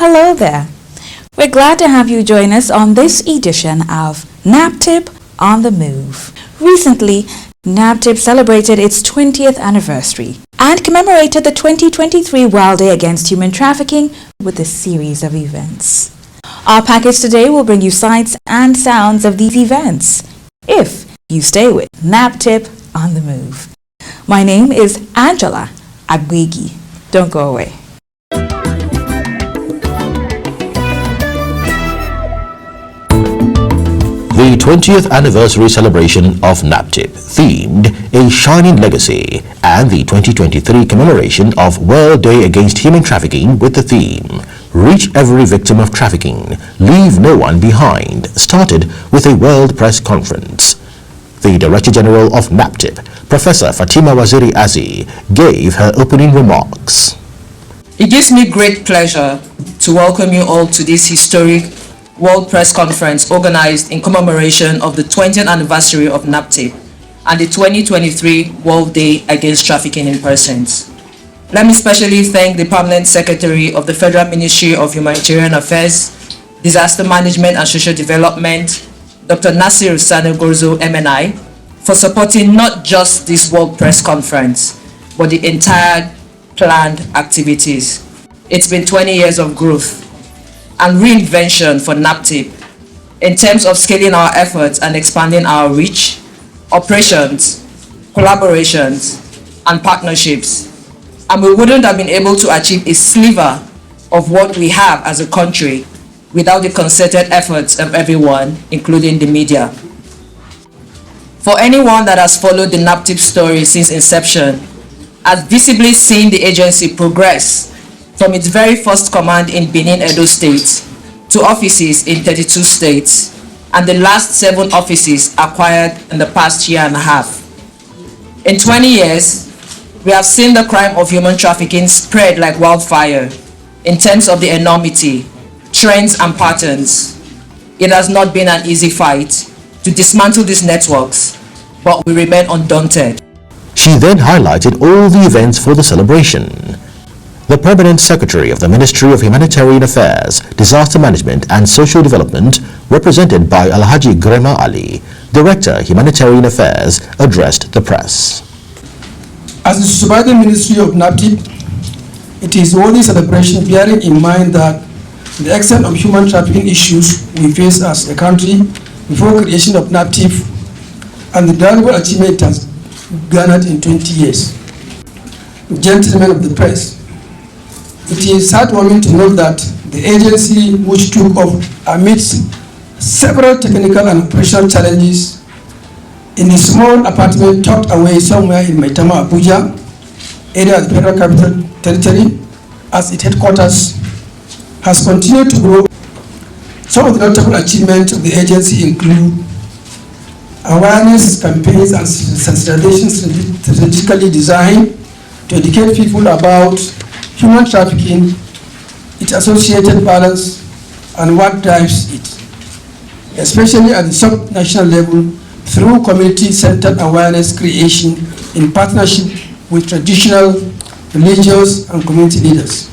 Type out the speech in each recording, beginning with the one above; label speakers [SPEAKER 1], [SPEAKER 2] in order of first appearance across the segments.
[SPEAKER 1] Hello there. We're glad to have you join us on this edition of NAPTIP On The Move. Recently, NAPTIP celebrated its 20th anniversary and commemorated the 2023 World Day Against Human Trafficking with a series of events. Our package today will bring you sights and sounds of these events, if you stay with NAPTIP On The Move. My name is Angela Agwigi. Don't go away.
[SPEAKER 2] The 20th anniversary celebration of NAPTIP themed A Shining Legacy and the 2023 commemoration of World Day Against Human Trafficking with the theme Reach Every Victim of Trafficking, Leave No One Behind started with a World Press Conference. The Director General of NAPTIP, Professor Fatima Waziri Azi, gave her opening remarks.
[SPEAKER 3] It gives me great pleasure to welcome you all to this historic World Press Conference organized in commemoration of the 20th anniversary of NAPTIP and the 2023 World Day Against Trafficking in Persons. Let me specially thank the Permanent Secretary of the Federal Ministry of Humanitarian Affairs, Disaster Management and Social Development, Dr. Nasir Sani Gorzo MNI, for supporting not just this World Press Conference, but the entire planned activities. It's been 20 years of growth and reinvention for NAPTIP in terms of scaling our efforts and expanding our reach, operations, collaborations, and partnerships. And we wouldn't have been able to achieve a sliver of what we have as a country without the concerted efforts of everyone, including the media. For anyone that has followed the NAPTIP story since inception, has visibly seen the agency progress from its very first command in Benin, Edo State, to offices in 32 states, and the last 7 offices acquired in the past year and a half. In 20 years, we have seen the crime of human trafficking spread like wildfire in terms of the enormity, trends, and patterns. It has not been an easy fight to dismantle these networks, but we remain undaunted.
[SPEAKER 2] She then highlighted all the events for the celebration. The Permanent Secretary of the Ministry of Humanitarian Affairs, Disaster Management and Social Development, represented by Alhaji Grema Ali, Director, Humanitarian Affairs, addressed the press.
[SPEAKER 4] As the supervising ministry of NAPTIP, it is worthy celebration bearing in mind that the extent of human trafficking issues we face as a country before creation of NAPTIP and the valuable achievement it has garnered in 20 years. Gentlemen of the press, it is heartwarming to note that the agency, which took off amidst several technical and operational challenges in a small apartment tucked away somewhere in Maitama, Abuja, area of the Federal Capital Territory, as its headquarters, has continued to grow. Some of the notable achievements of the agency include awareness campaigns and sensitization strategically designed to educate people about human trafficking, its associated violence, and what drives it, especially at the sub-national level through community-centered awareness creation in partnership with traditional, religious, and community leaders.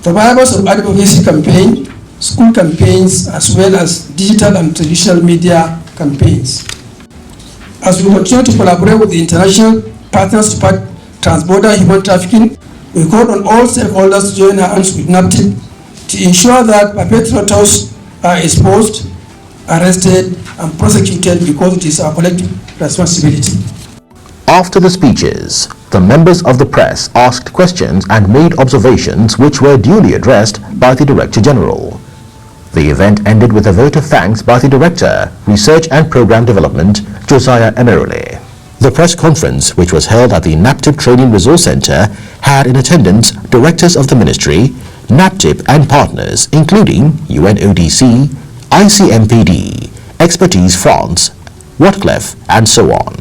[SPEAKER 4] The Bibles of Advocacy campaign, school campaigns, as well as digital and traditional media campaigns. As we continue to collaborate with the international partners to fight transborder human trafficking, we call on all stakeholders to join hands with NAPTIP to ensure that perpetrators are exposed, arrested, and prosecuted because it is our collective responsibility.
[SPEAKER 2] After the speeches, the members of the press asked questions and made observations which were duly addressed by the Director General. The event ended with a vote of thanks by the Director, Research and Program Development, Josiah Emerole. The press conference, which was held at the NAPTIP Training Resource Center, had in attendance directors of the ministry, NAPTIP and partners including UNODC, ICMPD, Expertise France, Whatclef, and so on.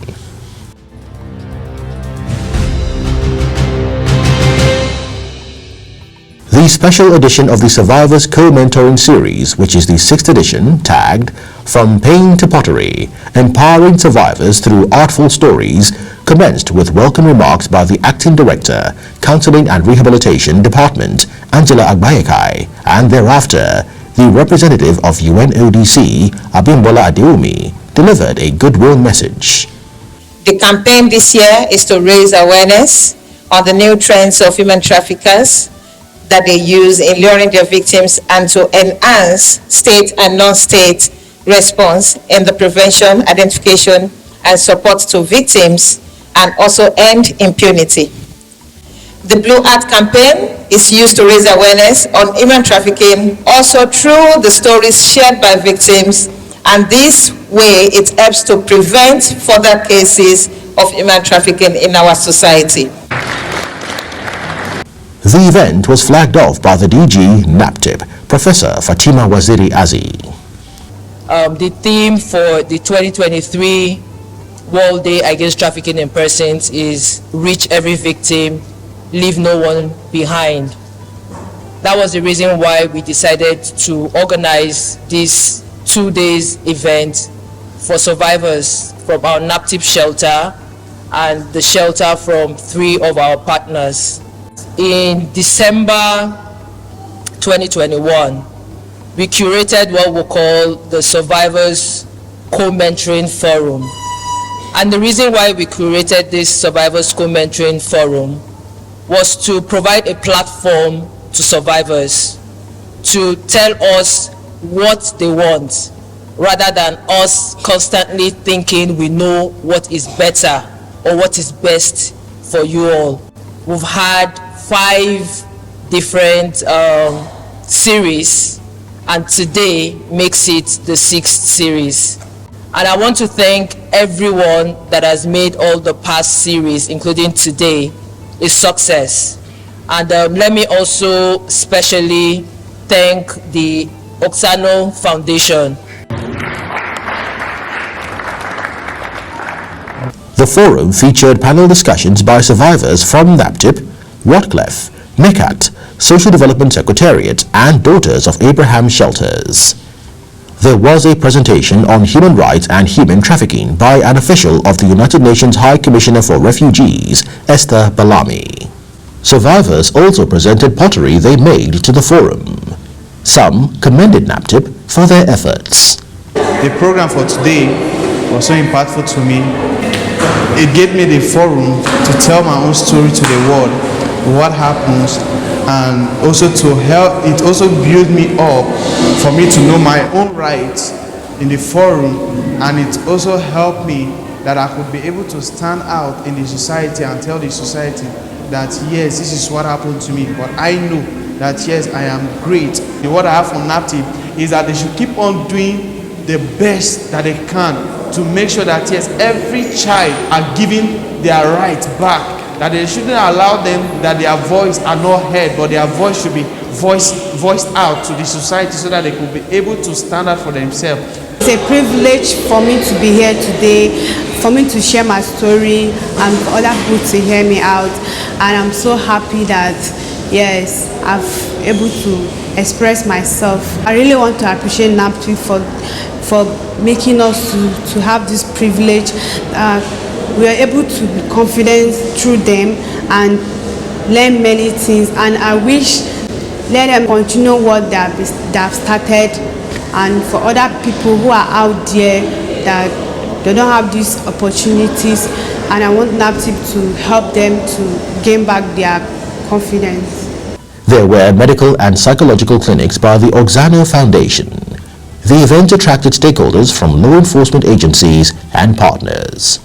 [SPEAKER 2] The special edition of the Survivors Co-Mentoring Series, which is the 6th edition, tagged From Pain to Pottery, Empowering Survivors Through Artful Stories, commenced with welcome remarks by the Acting Director, Counseling and Rehabilitation Department, Angela Agbayekai, and thereafter, the representative of UNODC, Abimbola Adeomi, delivered a goodwill message.
[SPEAKER 5] The campaign this year is to raise awareness on the new trends of human traffickers that they use in luring their victims and to enhance state and non-state response in the prevention, identification, and support to victims, and also end impunity. The Blue Art campaign is used to raise awareness on human trafficking, also through the stories shared by victims, and this way it helps to prevent further cases of human trafficking in our society.
[SPEAKER 2] The event was flagged off by the DG NAPTIP, Professor Fatima Waziri Azi.
[SPEAKER 3] The theme for the 2023 World Day Against Trafficking in Persons is Reach Every Victim, Leave No One Behind. That was the reason why we decided to organize this 2 days event for survivors from our NAPTIP shelter and the shelter from 3 of our partners. In December 2021, we curated what we call the Survivors Co-Mentoring Forum. And the reason why we curated this Survivors Co-Mentoring Forum was to provide a platform to survivors to tell us what they want, rather than us constantly thinking we know what is better or what is best for you all. We've had 5 different series, and today makes it the 6th series. And I want to thank everyone that has made all the past series, including today, a success. And let me also specially thank the Oksano Foundation.
[SPEAKER 2] The forum featured panel discussions by survivors from NAPTIP, Whatclef, MECAT, Social Development Secretariat, and Daughters of Abraham Shelters. There was a presentation on human rights and human trafficking by an official of the United Nations High Commissioner for Refugees, Esther Bellamy. Survivors also presented pottery they made to the forum. Some commended NAPTIP for their efforts.
[SPEAKER 6] The program for today was so impactful to me. It gave me the forum to tell my own story to the world, what happens, and also to help. It also built me up for me to know my own rights in the forum, and it also helped me that I could be able to stand out in the society and tell the society that yes, this is what happened to me, but I know that yes, I am great. And what I have from NAPTIP is that they should keep on doing the best that they can to make sure that yes, every child are given their rights back, that they shouldn't allow them that their voice are not heard, but their voice should be voiced out to the society so that they could be able to stand up for themselves.
[SPEAKER 7] It's a privilege for me to be here today, for me to share my story and for other people to hear me out, and I'm so happy that yes, I've able to express myself. I really want to appreciate NAPTIP for making us to have this privilege. We are able to be confident through them and learn many things, and I wish let them continue what they have started, and for other people who are out there that they don't have these opportunities, and I want NAPTIP to help them to gain back their confidence.
[SPEAKER 2] There were medical and psychological clinics by the Oksano Foundation. the event attracted stakeholders from law enforcement agencies and partners.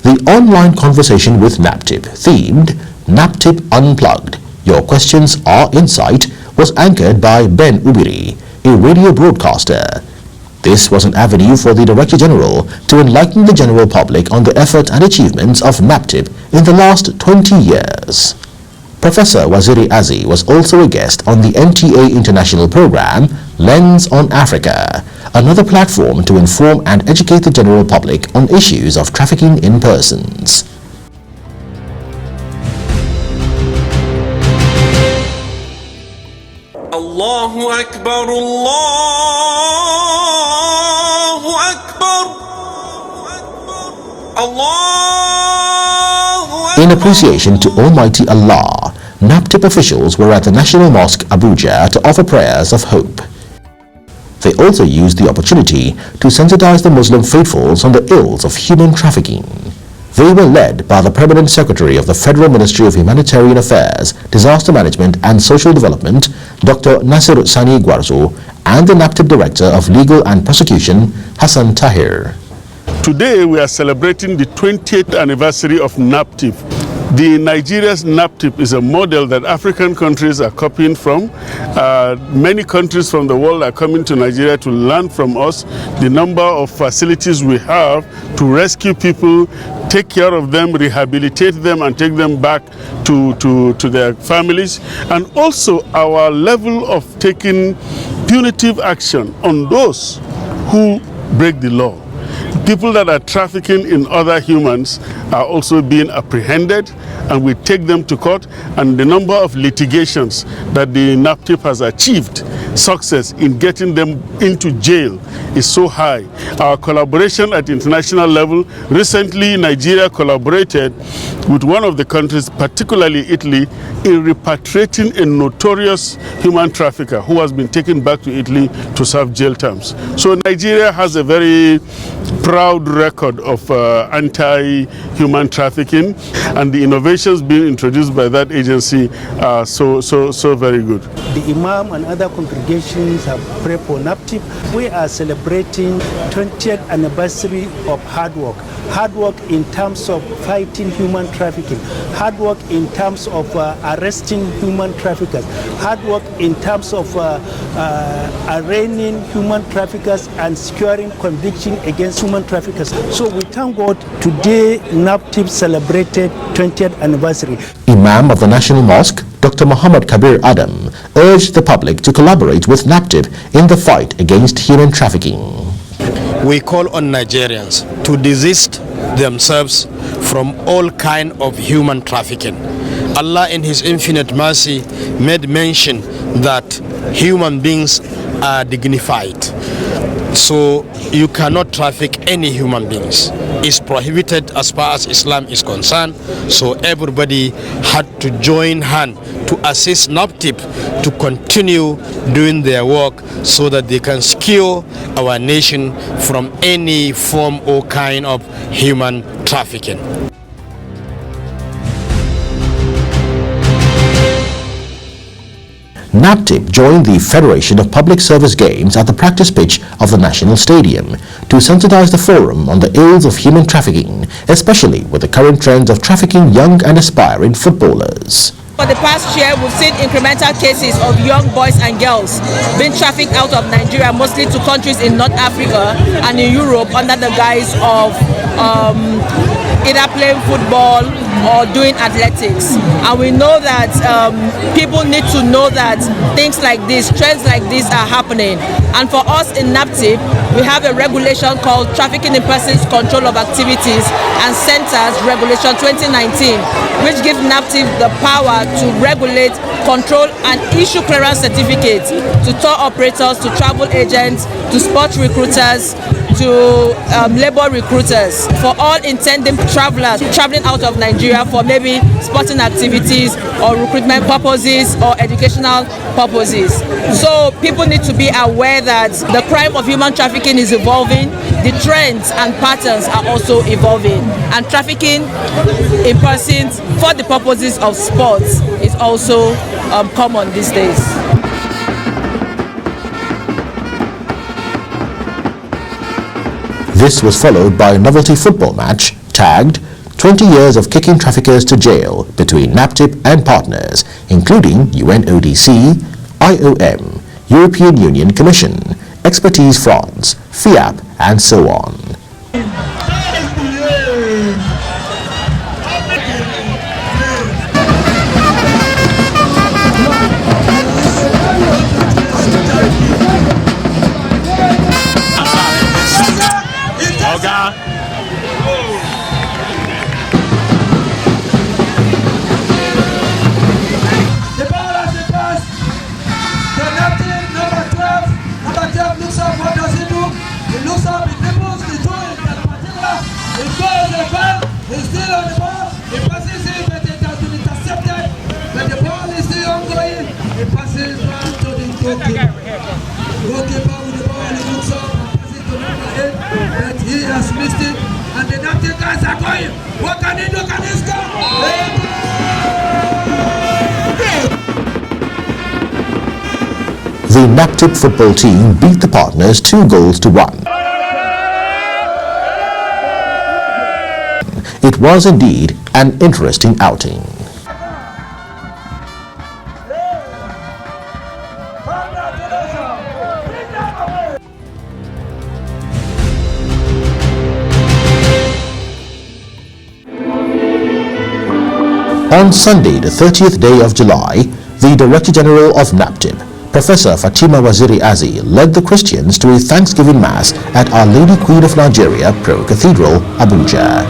[SPEAKER 2] The online conversation with NAPTIP, themed NAPTIP Unplugged, Your Questions, Our Insight, was anchored by Ben Ubiri, a radio broadcaster. This was an avenue for the Director General to enlighten the general public on the effort and achievements of NAPTIP in the last 20 years. Professor Waziri Azi was also a guest on the NTA International program Lens on Africa, another platform to inform and educate the general public on issues of trafficking in persons.
[SPEAKER 8] Allahu Akbar, Allahu Akbar, Allahu Akbar.
[SPEAKER 2] In appreciation to Almighty Allah, NAPTIP officials were at the National Mosque, Abuja, to offer prayers of hope. They also used the opportunity to sensitize the Muslim faithfuls on the ills of human trafficking. They were led by the Permanent Secretary of the Federal Ministry of Humanitarian Affairs, Disaster Management and Social Development, Dr. Nasir Sani Gwarzo, and the NAPTIP Director of Legal and Prosecution, Hassan Tahir.
[SPEAKER 9] Today we are celebrating the 20th anniversary of NAPTIP. The Nigeria's NAPTIP is a model that African countries are copying from. Many countries from the world are coming to Nigeria to learn from us. The number of facilities we have to rescue people, take care of them, rehabilitate them and take them back to their families. And also our level of taking punitive action on those who break the law. People that are trafficking in other humans are also being apprehended, and we take them to court, and the number of litigations that the NAPTIP has achieved success in getting them into jail is so high. Our collaboration at international level, recently Nigeria collaborated with one of the countries, particularly Italy, in repatriating a notorious human trafficker who has been taken back to Italy to serve jail terms. So Nigeria has a very proud record of anti-human trafficking, and the innovations being introduced by that agency are so very good.
[SPEAKER 10] The Imam and other congregations have prayed for NAPTIP. We are celebrating 20th anniversary of hard work. Hard work in terms of fighting human trafficking. Hard work in terms of arresting human traffickers. Hard work in terms of arraigning human traffickers and securing conviction against human traffickers. So we thank God today NAPTIP celebrated 20th anniversary.
[SPEAKER 2] Imam of the National Mosque, Dr. Muhammad Kabir Adam, urged the public to collaborate with NAPTIP in the fight against human trafficking.
[SPEAKER 11] We call on Nigerians to desist themselves from all kind of human trafficking. Allah in His infinite mercy made mention that human beings are dignified. So you cannot traffic any human beings. It's prohibited as far as Islam is concerned. So everybody had to join hand to assist NAPTIP to continue doing their work so that they can secure our nation from any form or kind of human trafficking.
[SPEAKER 2] NAPTIP joined the Federation of Public Service Games at the practice pitch of the National Stadium to sensitize the forum on the ills of human trafficking, especially with the current trends of trafficking young and aspiring footballers.
[SPEAKER 12] For the past year, we've seen incremental cases of young boys and girls being trafficked out of Nigeria, mostly to countries in North Africa and in Europe under the guise of either playing football or doing athletics. And we know that people need to know that things like this, trends like this are happening. And for us in NAPTIP, we have a regulation called Trafficking in Persons Control of Activities and Centers Regulation 2019, which gives NAPTIP the power to regulate, control and issue clearance certificates to tour operators, to travel agents, to sport recruiters, to labor recruiters, for all intending travelers traveling out of Nigeria for maybe sporting activities or recruitment purposes or educational purposes. So people need to be aware that the crime of human trafficking is evolving, the trends and patterns are also evolving, and trafficking in persons for the purposes of sports is also common these days.
[SPEAKER 2] This was followed by a novelty football match tagged 20 years of kicking traffickers to jail between NAPTIP and partners, including UNODC, IOM, European Union Commission, Expertise France, FIAP, and so on. The NAPTIP football team beat the partners 2-1. It was indeed an interesting outing. On Sunday, the 30th day of July, the Director General of NAPTIP, Professor Fatima Waziri Azi, led the Christians to a Thanksgiving Mass at Our Lady Queen of Nigeria Pro Cathedral, Abuja.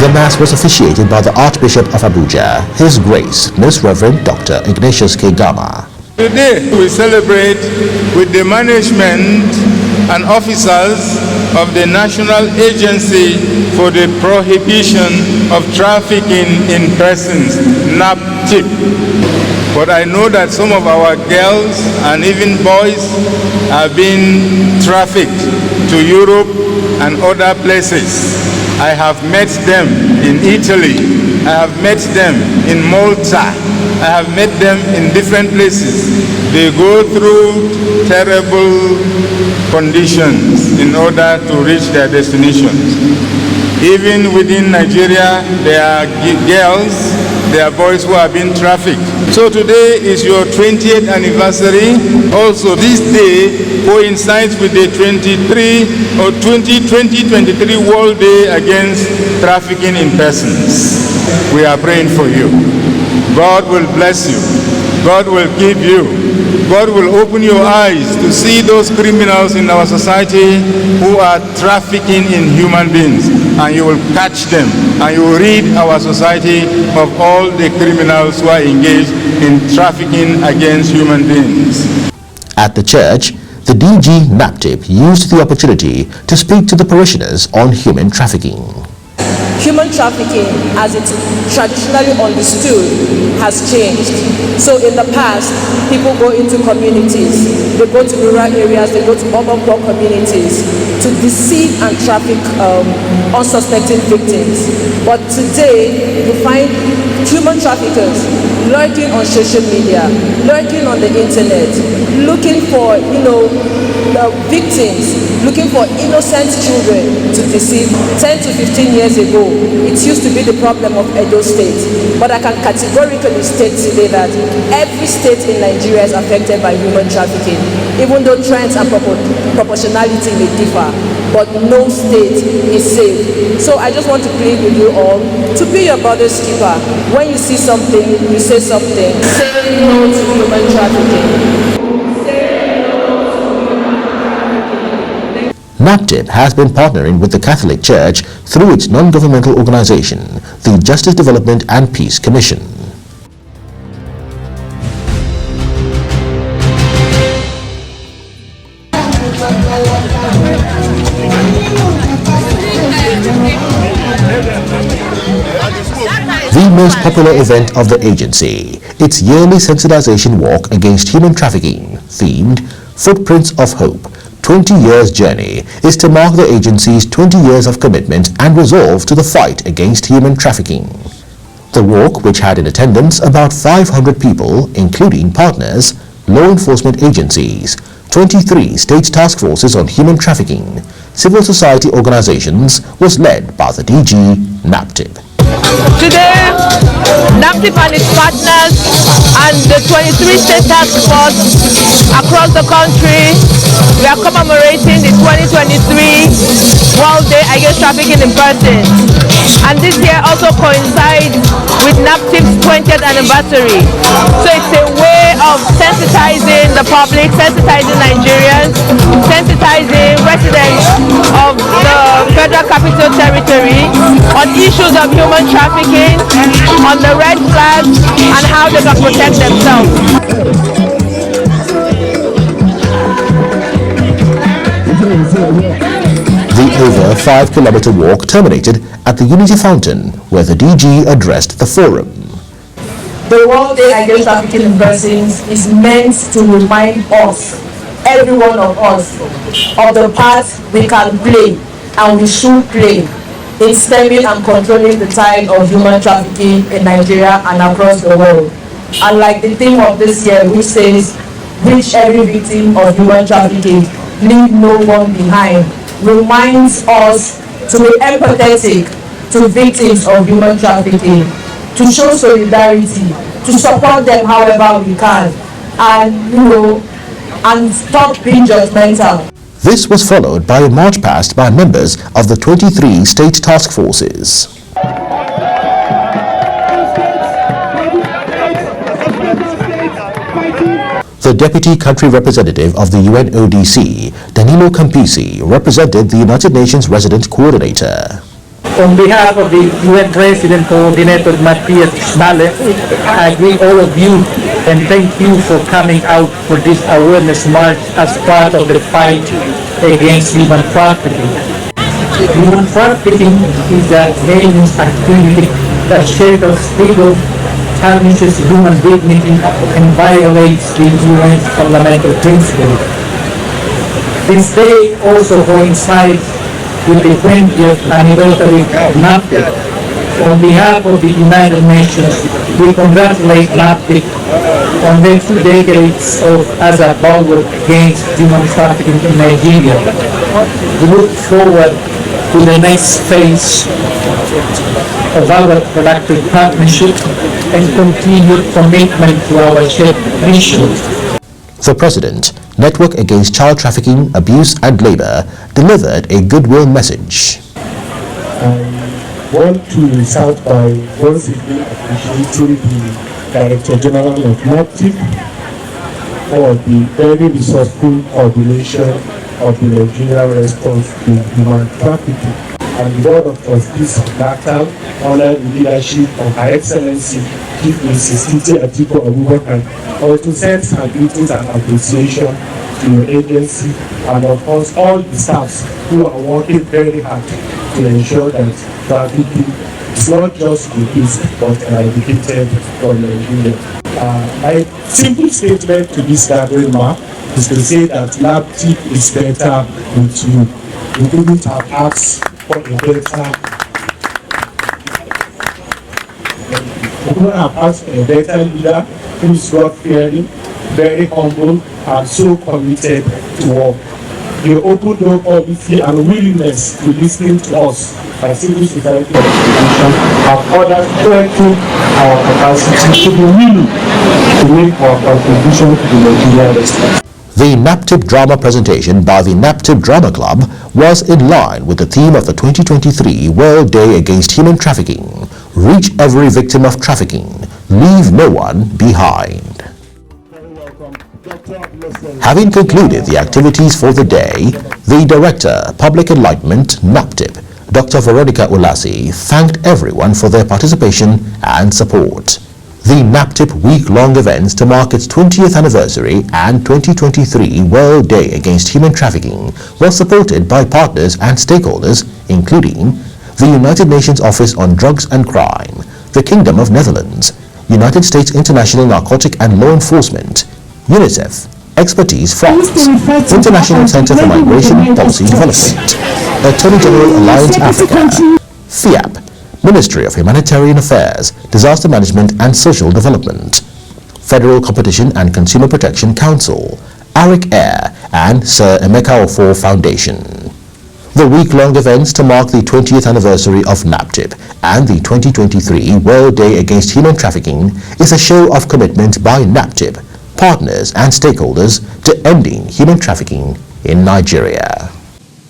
[SPEAKER 2] The Mass was officiated by the Archbishop of Abuja, His Grace, Most Reverend Dr. Ignatius K. Gama.
[SPEAKER 13] Today we celebrate with the management and officers of the National Agency for the Prohibition of Trafficking in Persons, NAPTIP. But I know that some of our girls and even boys are being trafficked to Europe and other places. I have met them in Italy. I have met them in Malta. I have met them in different places. They go through terrible conditions in order to reach their destinations. Even within Nigeria, there are girls, there are boys who are being trafficked. So today is your 20th anniversary. Also, this day coincides with the 2023 World Day Against Trafficking in Persons. We are praying for you. God will bless you. God will keep you. God will open your eyes to see those criminals in our society who are trafficking in human beings, and you will catch them, and you will rid our society of all the criminals who are engaged in trafficking against human beings.
[SPEAKER 2] At the church, the DG NAPTIP used the opportunity to speak to the parishioners on human trafficking.
[SPEAKER 12] Human trafficking, as it's traditionally understood, has changed. So in the past, people go into communities, they go to rural areas, they go to urban poor communities to deceive and traffic unsuspecting victims. But today, you find human traffickers lurking on social media, lurking on the internet, looking for, the victims, looking for innocent children to deceive. 10 to 15 years ago, it used to be the problem of Edo State. But I can categorically state today that every state in Nigeria is affected by human trafficking, even though trends and proportionality may differ, but no state is safe. So I just want to plead with you all to be your brother's keeper. When you see something, you say something. Say no to human trafficking.
[SPEAKER 2] NAPTIP has been partnering with the Catholic Church through its non-governmental organization, the Justice Development and Peace Commission. the most popular event of the agency, its yearly sensitization walk against human trafficking, themed Footprints of Hope, 20 Years Journey, is to mark the agency's 20 years of commitment and resolve to the fight against human trafficking. The walk, which had in attendance about 500 people, including partners, law enforcement agencies, 23 state task forces on human trafficking, civil society organizations, was led by the DG NAPTIP.
[SPEAKER 12] Today, NAPTIP and its partners and the 23 state task force across the country, we are commemorating the 2023 World Day Against Trafficking in Persons. And this year also coincides with NAPTIP's 20th anniversary. So it's a way of sensitizing the public, sensitizing Nigerians, sensitizing residents of the Federal Capital Territory on issues of human trafficking, on the red flags, and how they can protect themselves.
[SPEAKER 2] The over 5-kilometer walk terminated at the Unity Fountain, where the DG addressed the forum.
[SPEAKER 3] The World Day Against Trafficking in Persons is meant to remind us, every one of us, of the part we can play and we should play in stemming and controlling the tide of human trafficking in Nigeria and across the world. And like the theme of this year, which says, reach every victim of human trafficking, leave no one behind, reminds us to be empathetic to victims of human trafficking, to show solidarity, to support them however we can, and stop being judgmental.
[SPEAKER 2] This was followed by a march past by members of the 23 state task forces. The Deputy Country Representative of the UNODC, Danilo Campisi, represented the United Nations Resident Coordinator.
[SPEAKER 14] On behalf of the UN Resident Coordinator Matthias Schmale, I greet all of you and thank you for coming out for this awareness march as part of the fight against human trafficking. Human trafficking is a heinous activity that shatters freedom, challenges human dignity, and violates the UN's fundamental principles. This day also coincides with the 20th anniversary of NAPTIP. On behalf of the United Nations, we congratulate NAPTIP on their 2 decades as a bulwark against human trafficking in Nigeria. We look forward to the next phase of our productive partnership and continued commitment to our shared mission.
[SPEAKER 2] The President, Network Against Child Trafficking, Abuse and Labor, delivered a goodwill message.
[SPEAKER 15] I want to start by once again appreciating the Director General of NAPTIP for the very resourceful coordination of the Nigerian response to human trafficking. And the Board of Trustees of NAPTIP honor the leadership of Her Excellency Chief Mrs. Titi Atiko Abubakar, also sends her greetings and appreciation to your agency and of course all the staffs who are working very hard to ensure that trafficking is not just reduced but eradicated from Nigeria. My simple statement to this gathering is to say that NAPTIP is better with you. We couldn't have asked for a better leader who is God-fearing, very humble, and so committed to work. The open door policy and willingness to listen to us by civil society organizations have further strengthened our capacity to be willing to make our contribution to the Nigerian response.
[SPEAKER 2] The NAPTIP drama presentation by the NAPTIP Drama Club was in line with the theme of the 2023 World Day Against Human Trafficking, Reach Every Victim of Trafficking, Leave No One Behind. Having concluded the activities for the day, the Director, Public Enlightenment, NAPTIP, Dr. Veronica Ulasi, thanked everyone for their participation and support. The NAPTIP week-long events to mark its 20th anniversary and 2023 World Day Against Human Trafficking was supported by partners and stakeholders, including the United Nations Office on Drugs and Crime, the Kingdom of Netherlands, United States International Narcotic and Law Enforcement, UNICEF, Expertise France, International Center for Migration Policy Development, Attorney General Alliance Africa, FIAP, Ministry of Humanitarian Affairs, Disaster Management and Social Development, Federal Competition and Consumer Protection Council, Arik Air, and Sir Emeka Ofor Foundation. The week-long events to mark the 20th anniversary of NAPTIP and the 2023 World Day Against Human Trafficking is a show of commitment by NAPTIP, partners and stakeholders to ending human trafficking in Nigeria.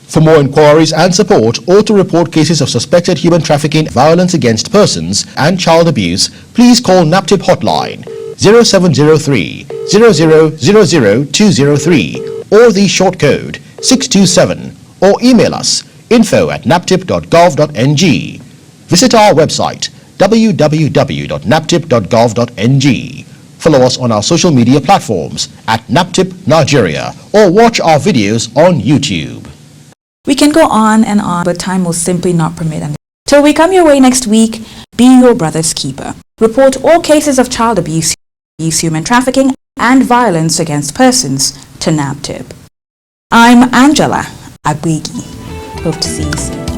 [SPEAKER 2] For more inquiries and support or to report cases of suspected human trafficking, violence against persons and child abuse, please call NAPTIP hotline 0703 0000203 or the short code 627 or email us info@naptip.gov.ng. Visit our website www.naptip.gov.ng. Follow us on our social media platforms at NAPTIP Nigeria or watch our videos on YouTube.
[SPEAKER 1] We can go on and on, but time will simply not permit. Till we come your way next week, be your brother's keeper. Report all cases of child abuse, human trafficking, and violence against persons to NAPTIP. I'm Angela Agbegi. Hope to see you soon.